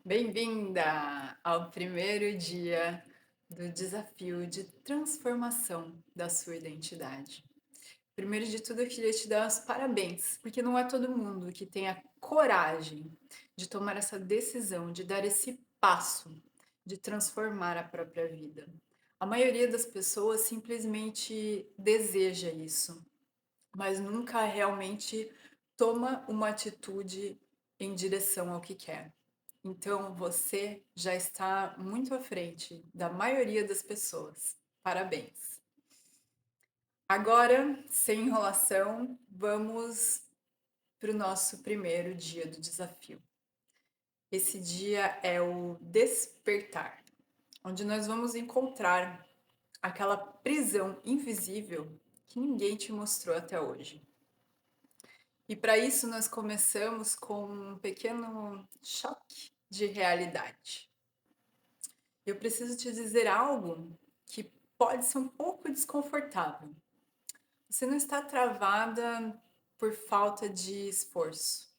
Bem-vinda ao primeiro dia do desafio de transformação da sua identidade. Primeiro de tudo, eu queria te dar os parabéns, porque não é todo mundo que tem a coragem de tomar essa decisão, de dar esse passo, de transformar a própria vida. A maioria das pessoas simplesmente deseja isso, mas nunca realmente toma uma atitude em direção ao que quer. Então você já está muito à frente da maioria das pessoas. Parabéns. Agora, sem enrolação, vamos para o nosso primeiro dia do desafio. Esse dia é o despertar, onde nós vamos encontrar aquela prisão invisível que ninguém te mostrou até hoje. E para isso nós começamos com um pequeno choque de realidade. Eu preciso te dizer algo que pode ser um pouco desconfortável. Você não está travada por falta de esforço.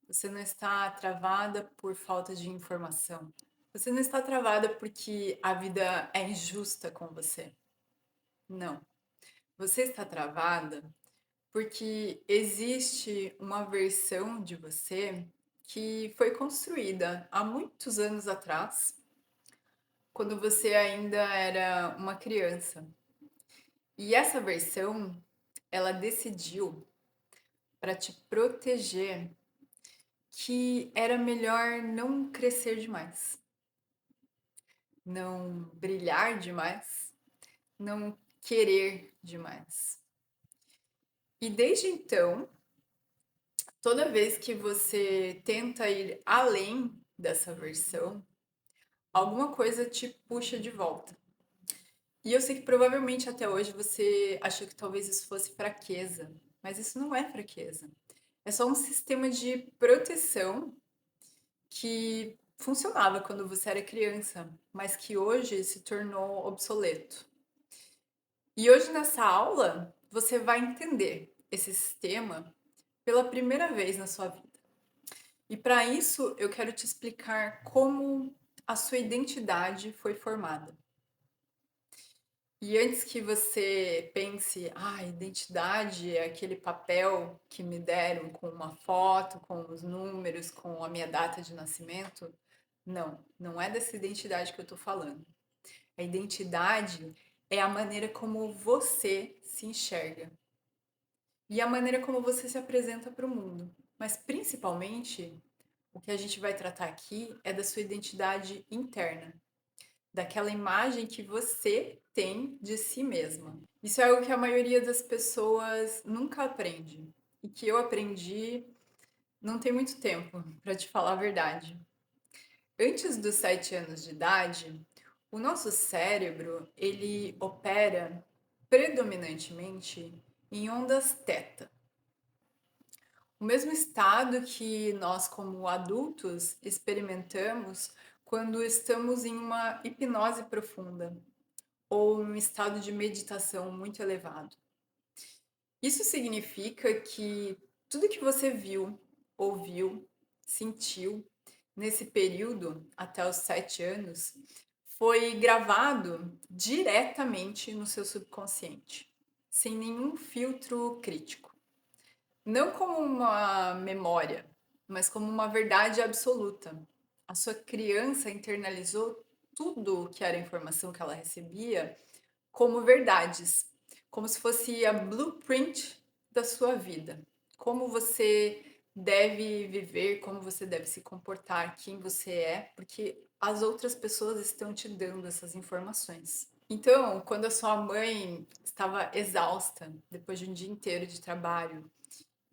Você não está travada por falta de informação. Você não está travada porque a vida é injusta com você. Não. Você está travada porque existe uma versão de você que foi construída há muitos anos atrás, quando você ainda era uma criança. E essa versão, ela decidiu para te proteger que era melhor não crescer demais, não brilhar demais, não querer demais. E desde então, toda vez que você tenta ir além dessa versão, alguma coisa te puxa de volta. E eu sei que provavelmente até hoje você achou que talvez isso fosse fraqueza, mas isso não é fraqueza. É só um sistema de proteção que funcionava quando você era criança, mas que hoje se tornou obsoleto. E hoje nessa aula você vai entender esse sistema pela primeira vez na sua vida. E para isso eu quero te explicar como a sua identidade foi formada. E antes que você pense, identidade é aquele papel que me deram com uma foto, com os números, com a minha data de nascimento. Não, não é dessa identidade que eu tô falando. A identidade é a maneira como você se enxerga e a maneira como você se apresenta para o mundo. Mas principalmente, o que a gente vai tratar aqui é da sua identidade interna, daquela imagem que você tem de si mesma. Isso é algo que a maioria das pessoas nunca aprende e que eu aprendi não tem muito tempo, para te falar a verdade. Antes dos 7 anos de idade, o nosso cérebro, ele opera predominantemente em ondas teta. O mesmo estado que nós, como adultos, experimentamos quando estamos em uma hipnose profunda ou um estado de meditação muito elevado. Isso significa que tudo que você viu, ouviu, sentiu nesse período, até os 7 anos, foi gravado diretamente no seu subconsciente, sem nenhum filtro crítico. Não como uma memória, mas como uma verdade absoluta. A sua criança internalizou tudo que era informação que ela recebia como verdades, como se fosse a blueprint da sua vida. Como você deve viver, como você deve se comportar, quem você é, porque as outras pessoas estão te dando essas informações. Então, quando a sua mãe estava exausta depois de um dia inteiro de trabalho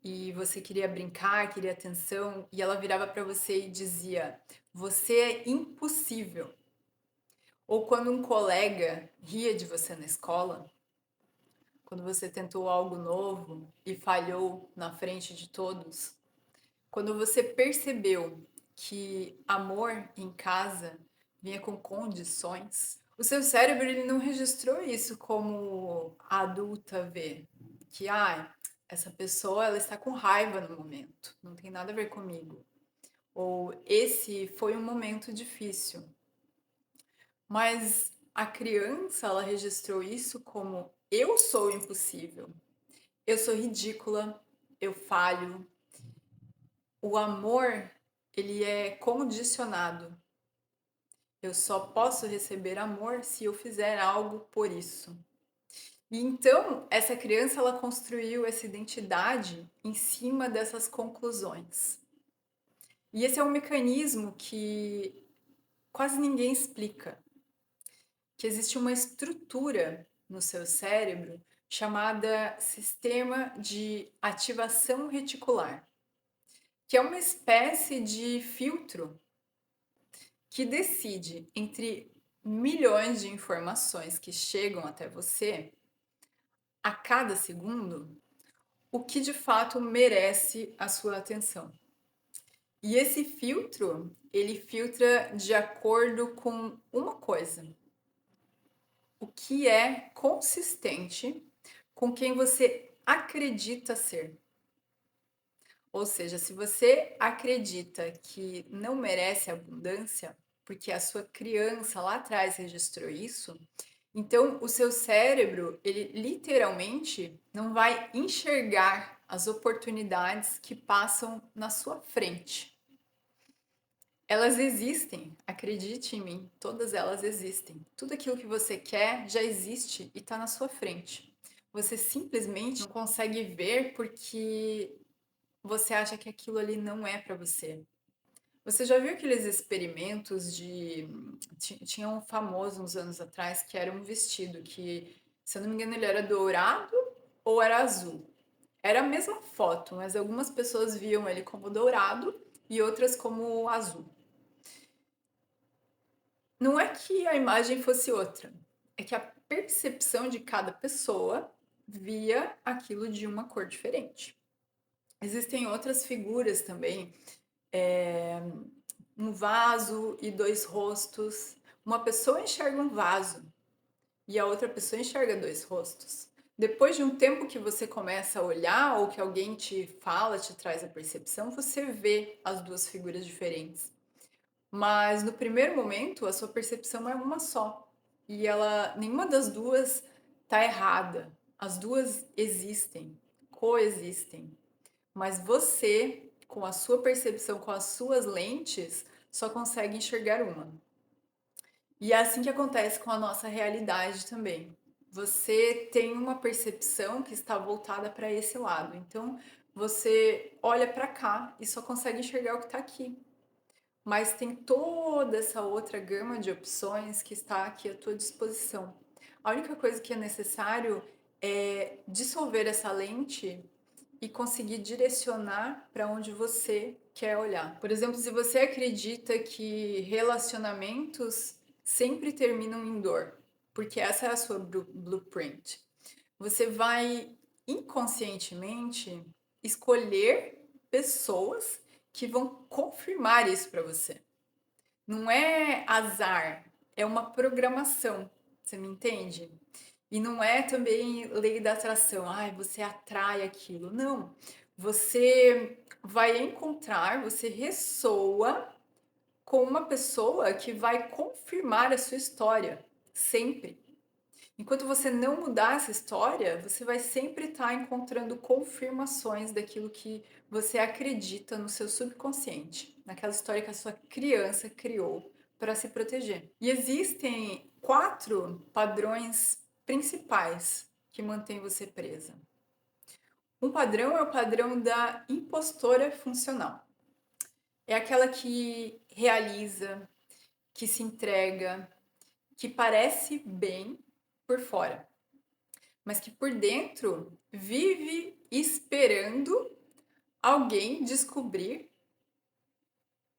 e você queria brincar, queria atenção, e ela virava para você e dizia: "Você é impossível". Ou quando um colega ria de você na escola, quando você tentou algo novo e falhou na frente de todos, quando você percebeu que amor em casa vinha com condições, o seu cérebro ele não registrou isso como a adulta vê, que essa pessoa ela está com raiva no momento, não tem nada a ver comigo. ou esse foi um momento difícil. Mas a criança, ela registrou isso como eu sou impossível, eu sou ridícula, eu falho. O amor, ele é condicionado. Eu só posso receber amor se eu fizer algo por isso. E então, essa criança, ela construiu essa identidade em cima dessas conclusões. E esse é um mecanismo que quase ninguém explica, que existe uma estrutura no seu cérebro chamada sistema de ativação reticular, que é uma espécie de filtro que decide entre milhões de informações que chegam até você a cada segundo o que de fato merece a sua atenção. E esse filtro, ele filtra de acordo com uma coisa: o que é consistente com quem você acredita ser. Ou seja, se você acredita que não merece abundância, porque a sua criança lá atrás registrou isso, então o seu cérebro, ele literalmente não vai enxergar as oportunidades que passam na sua frente. Elas existem, acredite em mim, todas elas existem. Tudo aquilo que você quer já existe e está na sua frente. Você simplesmente não consegue ver porque você acha que aquilo ali não é para você. Você já viu aqueles experimentos de. Tinha um famoso uns anos atrás que era um vestido que, se eu não me engano, ele era dourado ou era azul. Era a mesma foto, mas algumas pessoas viam ele como dourado e outras como azul. Não é que a imagem fosse outra, é que a percepção de cada pessoa via aquilo de uma cor diferente. Existem outras figuras também, um vaso e dois rostos. Uma pessoa enxerga um vaso e a outra pessoa enxerga dois rostos. Depois de um tempo que você começa a olhar ou que alguém te fala, te traz a percepção, você vê as duas figuras diferentes. Mas no primeiro momento, a sua percepção é uma só. E ela, nenhuma das duas está errada. As duas existem, coexistem. Mas você, com a sua percepção, com as suas lentes, só consegue enxergar uma. E é assim que acontece com a nossa realidade também. Você tem uma percepção que está voltada para esse lado. Então, você olha para cá e só consegue enxergar o que está aqui. Mas tem toda essa outra gama de opções que está aqui à tua disposição. A única coisa que é necessário é dissolver essa lente e conseguir direcionar para onde você quer olhar. Por exemplo, se você acredita que relacionamentos sempre terminam em dor, porque essa é a sua blueprint, você vai inconscientemente escolher pessoas que vão confirmar isso para você. Não é azar, é uma programação. Você me entende? E não é também lei da atração, ai, você atrai aquilo. Não. Você vai encontrar, você ressoa com uma pessoa que vai confirmar a sua história, sempre. Enquanto você não mudar essa história, você vai sempre estar encontrando confirmações daquilo que você acredita no seu subconsciente, naquela história que a sua criança criou para se proteger. E existem 4 padrões principais que mantêm você presa. Um padrão é o padrão da impostora funcional. É aquela que realiza, que se entrega, que parece bem por fora, mas que por dentro vive esperando alguém descobrir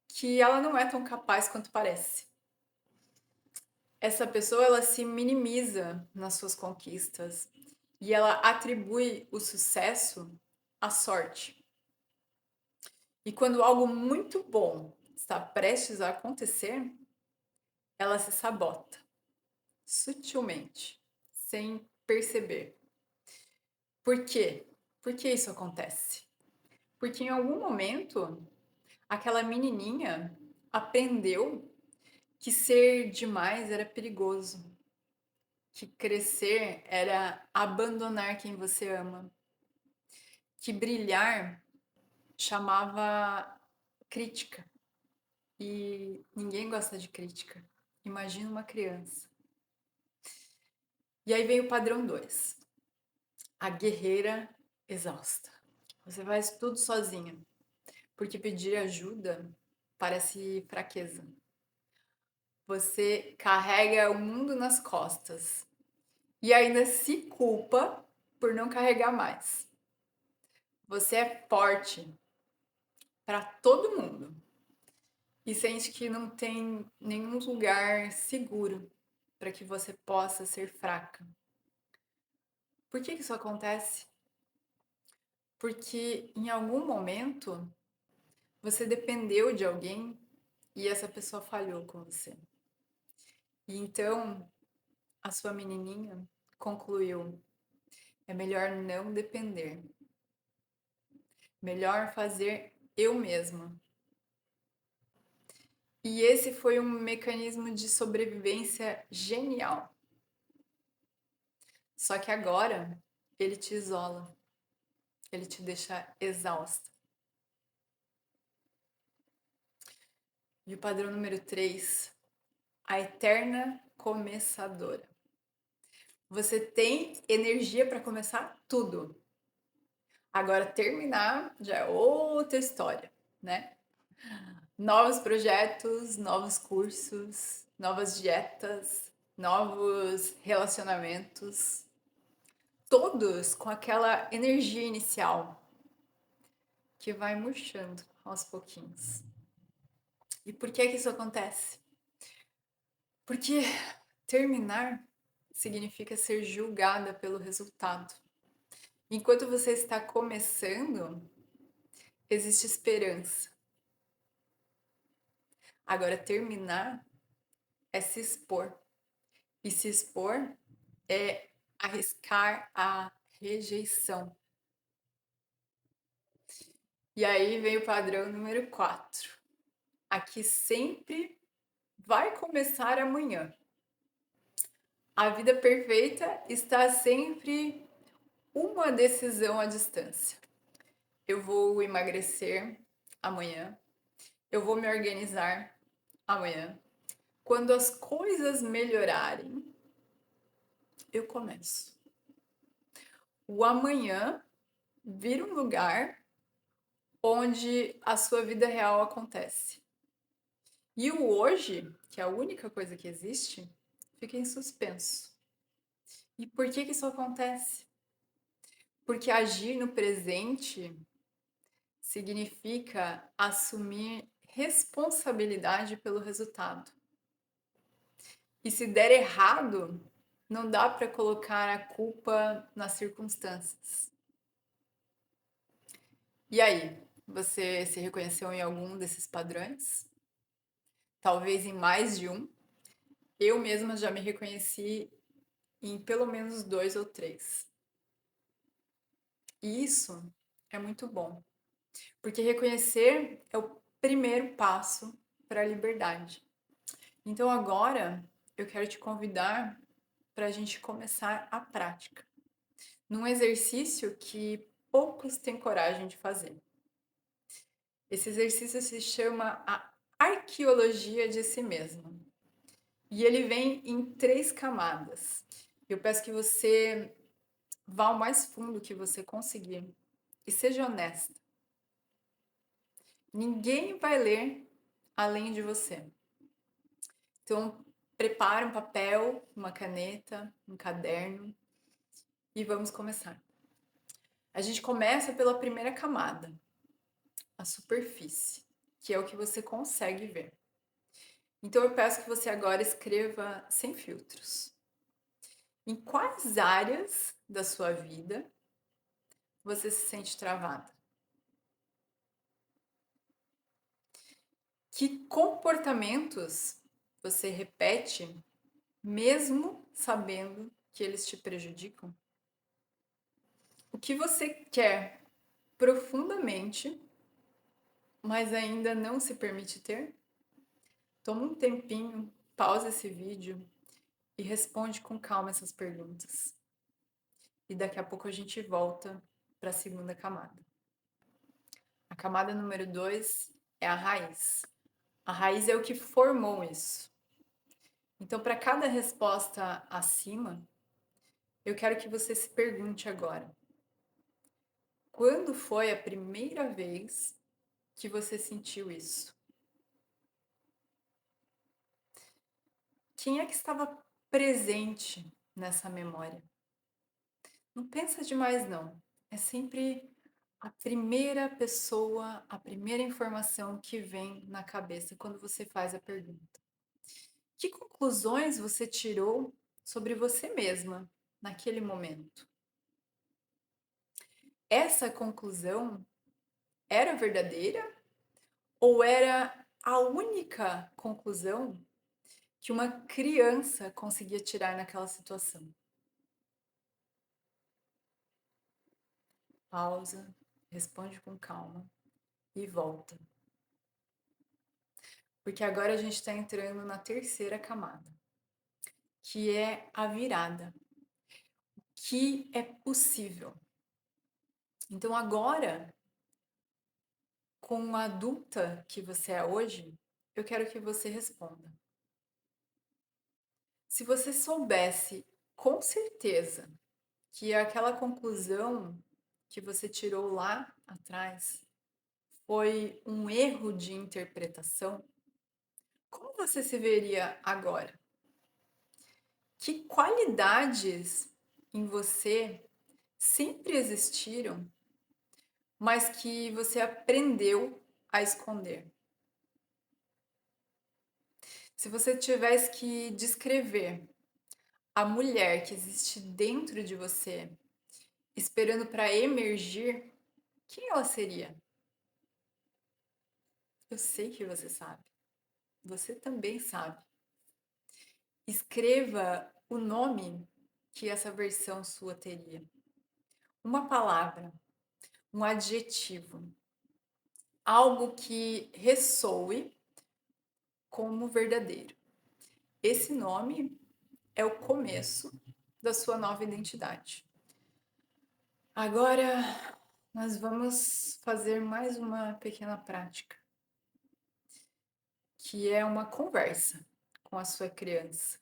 que ela não é tão capaz quanto parece. Essa pessoa, ela se minimiza nas suas conquistas e ela atribui o sucesso à sorte. E quando algo muito bom está prestes a acontecer, ela se sabota sutilmente, sem perceber. Por quê? Por que isso acontece? Porque em algum momento aquela menininha aprendeu que ser demais era perigoso, que crescer era abandonar quem você ama, que brilhar chamava crítica e ninguém gosta de crítica. Imagina uma criança. E aí vem o padrão 2, a guerreira exausta. Você faz tudo sozinha, porque pedir ajuda parece fraqueza. Você carrega o mundo nas costas e ainda se culpa por não carregar mais. Você é forte para todo mundo e sente que não tem nenhum lugar seguro para que você possa ser fraca. Por que isso acontece? Porque em algum momento você dependeu de alguém e essa pessoa falhou com você. E então a sua menininha concluiu: é melhor não depender, melhor fazer eu mesma. E esse foi um mecanismo de sobrevivência genial. Só que agora ele te isola, ele te deixa exausta. E o padrão número 3, a eterna começadora. Você tem energia para começar tudo. Agora terminar já é outra história, né? Novos projetos, novos cursos, novas dietas, novos relacionamentos, todos com aquela energia inicial que vai murchando aos pouquinhos. E por que isso acontece? Porque terminar significa ser julgada pelo resultado. Enquanto você está começando, existe esperança. Agora, terminar é se expor. E se expor é arriscar a rejeição. E aí vem o padrão número 4. Aqui sempre vai começar amanhã. A vida perfeita está sempre uma decisão à distância. Eu vou emagrecer amanhã. Eu vou me organizar amanhã. Quando as coisas melhorarem, eu começo. O amanhã vira um lugar onde a sua vida real acontece. E o hoje, que é a única coisa que existe, fica em suspenso. E por que isso acontece? Porque agir no presente significa assumir responsabilidade pelo resultado. E se der errado, não dá para colocar a culpa nas circunstâncias. E aí, você se reconheceu em algum desses padrões? Talvez em mais de um? Eu mesma já me reconheci em pelo menos 2 ou 3. E isso é muito bom, porque reconhecer é o primeiro passo para a liberdade. Então agora eu quero te convidar para a gente começar a prática, num exercício que poucos têm coragem de fazer. Esse exercício se chama a arqueologia de si mesmo. E ele vem em 3 camadas. Eu peço que você vá ao mais fundo que você conseguir e seja honesta. Ninguém vai ler além de você. Então, prepare um papel, uma caneta, um caderno e vamos começar. A gente começa pela primeira camada, a superfície, que é o que você consegue ver. Então, eu peço que você agora escreva sem filtros. Em quais áreas da sua vida você se sente travada? Que comportamentos você repete mesmo sabendo que eles te prejudicam? O que você quer profundamente mas ainda não se permite ter? Toma um tempinho, pausa esse vídeo e responde com calma essas perguntas. E daqui a pouco a gente volta para a segunda camada. A camada número 2 é a raiz. A raiz é o que formou isso. Então, para cada resposta acima, eu quero que você se pergunte agora: quando foi a primeira vez que você sentiu isso? Quem é que estava presente nessa memória? Não pensa demais, não. É sempre a primeira pessoa, a primeira informação que vem na cabeça quando você faz a pergunta. Que conclusões você tirou sobre você mesma naquele momento? Essa conclusão era verdadeira ou era a única conclusão que uma criança conseguia tirar naquela situação? Pausa, responde com calma e volta. Porque agora a gente está entrando na terceira camada, que é a virada, que é possível. Então agora, com a adulta que você é hoje, eu quero que você responda. Se você soubesse com certeza que aquela conclusão que você tirou lá atrás foi um erro de interpretação, como você se veria agora? Que qualidades em você sempre existiram, mas que você aprendeu a esconder? Se você tivesse que descrever a mulher que existe dentro de você, esperando para emergir, quem ela seria? Eu sei que você sabe. Você também sabe. Escreva o nome que essa versão sua teria. Uma palavra, um adjetivo, algo que ressoe como verdadeiro. Esse nome é o começo da sua nova identidade. Agora nós vamos fazer mais uma pequena prática, que é uma conversa com a sua criança.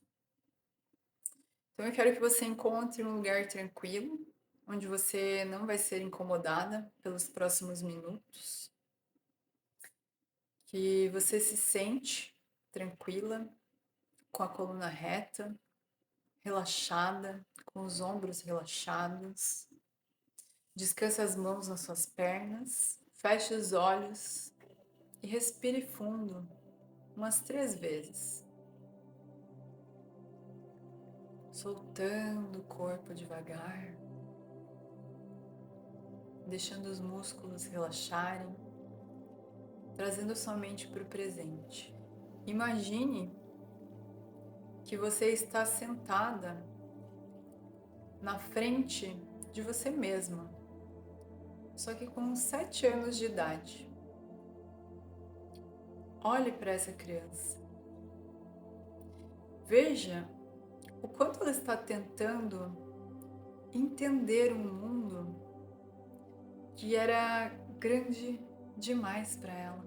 Então eu quero que você encontre um lugar tranquilo, onde você não vai ser incomodada pelos próximos minutos, que você se sente tranquila, com a coluna reta, relaxada, com os ombros relaxados. Descanse as mãos nas suas pernas, feche os olhos e respire fundo umas 3 vezes. Soltando o corpo devagar, deixando os músculos relaxarem, trazendo sua mente para o presente. Imagine que você está sentada na frente de você mesma, só que com 7 anos de idade. Olhe para essa criança. Veja o quanto ela está tentando entender um mundo que era grande demais para ela.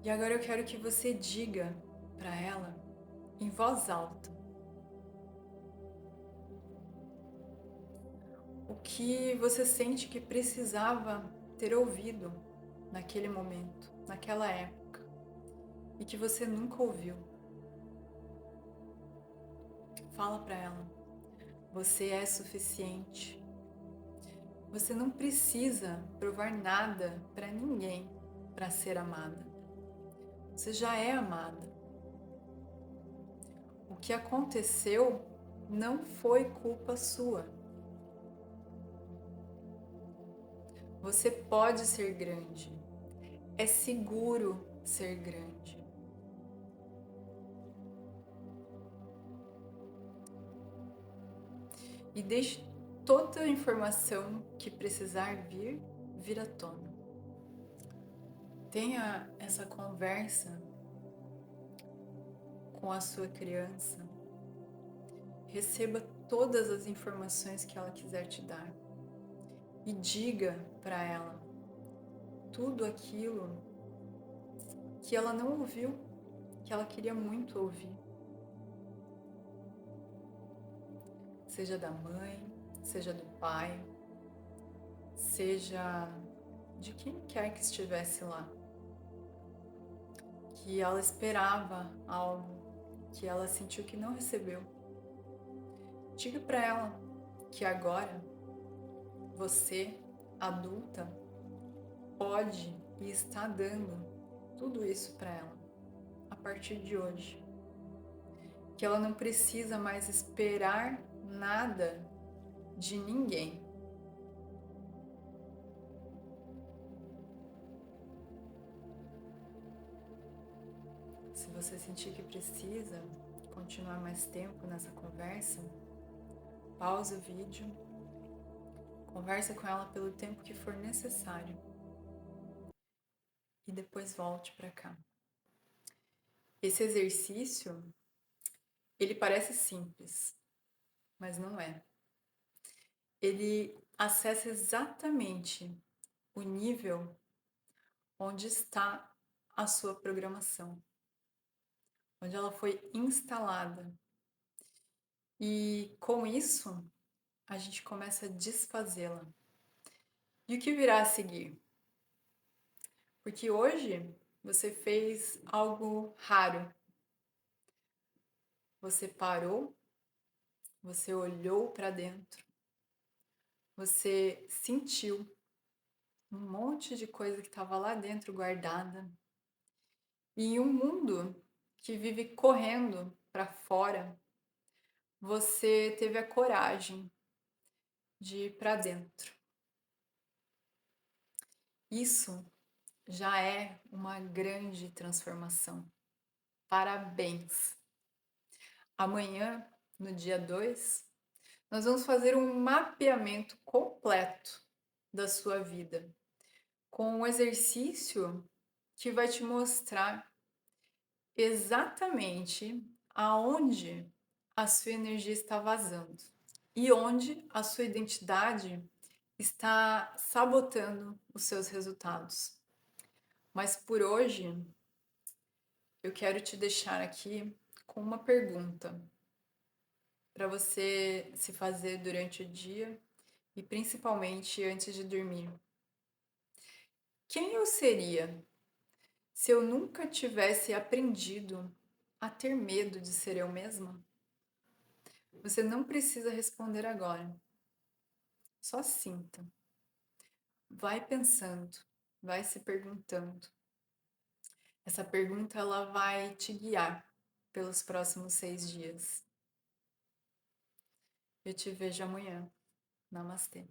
E agora eu quero que você diga para ela, em voz alta, o que você sente que precisava ter ouvido naquele momento, naquela época, e que você nunca ouviu. Fala para ela, você é suficiente. Você não precisa provar nada para ninguém para ser amada. Você já é amada. O que aconteceu não foi culpa sua. Você pode ser grande. É seguro ser grande. E deixe toda a informação que precisar vir à tona. Tenha essa conversa com a sua criança. Receba todas as informações que ela quiser te dar e diga para ela tudo aquilo que ela não ouviu, que ela queria muito ouvir. Seja da mãe, seja do pai, seja de quem quer que estivesse lá. Que ela esperava algo, que ela sentiu que não recebeu. Diga para ela que agora você, adulta, pode e está dando tudo isso para ela a partir de hoje. Que ela não precisa mais esperar nada de ninguém. Se você sentir que precisa continuar mais tempo nessa conversa, pausa o vídeo, conversa com ela pelo tempo que for necessário e depois volte para cá. Esse exercício, ele parece simples, mas não é. Ele acessa exatamente o nível onde está a sua programação, onde ela foi instalada. E com isso, a gente começa a desfazê-la. E o que virá a seguir? Porque hoje você fez algo raro. Você parou, você olhou para dentro, você sentiu um monte de coisa que estava lá dentro guardada. E em um mundo que vive correndo para fora, você teve a coragem de ir para dentro. Isso já é uma grande transformação. Parabéns! Amanhã, no dia 2, nós vamos fazer um mapeamento completo da sua vida, com um exercício que vai te mostrar exatamente aonde a sua energia está vazando e onde a sua identidade está sabotando os seus resultados. Mas por hoje, eu quero te deixar aqui com uma pergunta para você se fazer durante o dia e principalmente antes de dormir. Quem eu seria se eu nunca tivesse aprendido a ter medo de ser eu mesma? Você não precisa responder agora. Só sinta. Vai pensando, vai se perguntando. Essa pergunta ela vai te guiar pelos próximos 6 dias. Eu te vejo amanhã. Namastê.